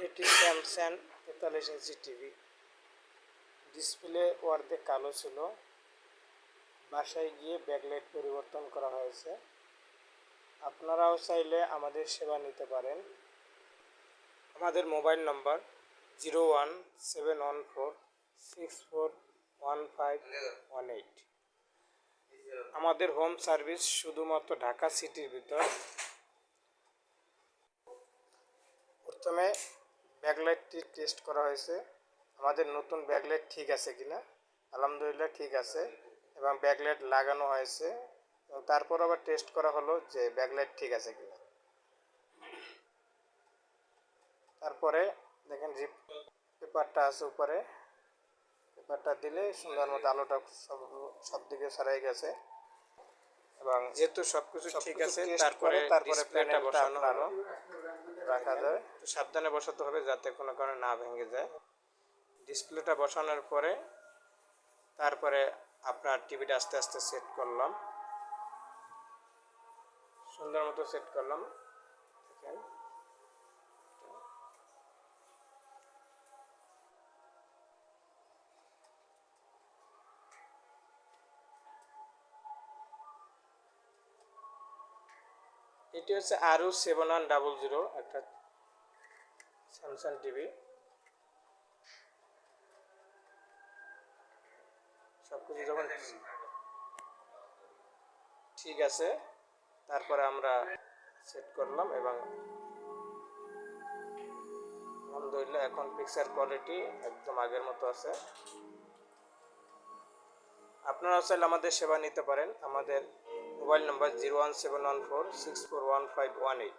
এটি Samsung 43 inch TV. Display অর্ধেক কালো ছিল। বাসায় গিয়ে ব্যাকলাইট পরিবর্তন করা হয়েছে। আপনারাও চাইলে আমাদের সেবা নিতে পারেন। আমাদের মোবাইল নম্বর 01714641518। আমাদের হোম সার্ভিস শুধুমাত্র ঢাকা সিটির ভিতর। প্রথমে ব্যাকলাইটটি টেস্ট করা হয়েছে। আমাদের নতুন ব্যাকলাইট ঠিক আছে কিনা। আলহামদুলিল্লাহ ঠিক আছে এবং ব্যাকলাইট লাগানো হয়েছে এবং তারপর আবার টেস্ট করা হলো যে ব্যাকলাইট ঠিক আছে কিনা। তারপরে দেখেন জিপ পেপারটা আছে উপরে, পেপারটা দিলে সুন্দর মতো আলোটা সব দিকে ছড়াই গেছে এবং যেহেতু সবকিছু ঠিক আছে তারপরে প্যানেলটা বসানো হলো রাখা যায়। একটু সাবধানে বসাতে হবে যাতে কোনো কারণে না ভেঙে যায়। ডিসপ্লেটা বসানোর পরে তারপরে আপনার টিভিটা আস্তে আস্তে সেট করলাম, সুন্দর মতো সেট করলাম। দেখেন এটি হচ্ছে আরও 7100 একটা স্যামসাং টিভি। সবকিছু যখন ঠিক আছে তারপরে আমরা সেট করলাম এবং আলহামদুলিল্লাহ এখন পিকচার কোয়ালিটি একদম আগের মতো আছে। আপনারাও চাইলে আমাদের সেবা নিতে পারেন। আমাদের মোবাইল নম্বর 01714641518।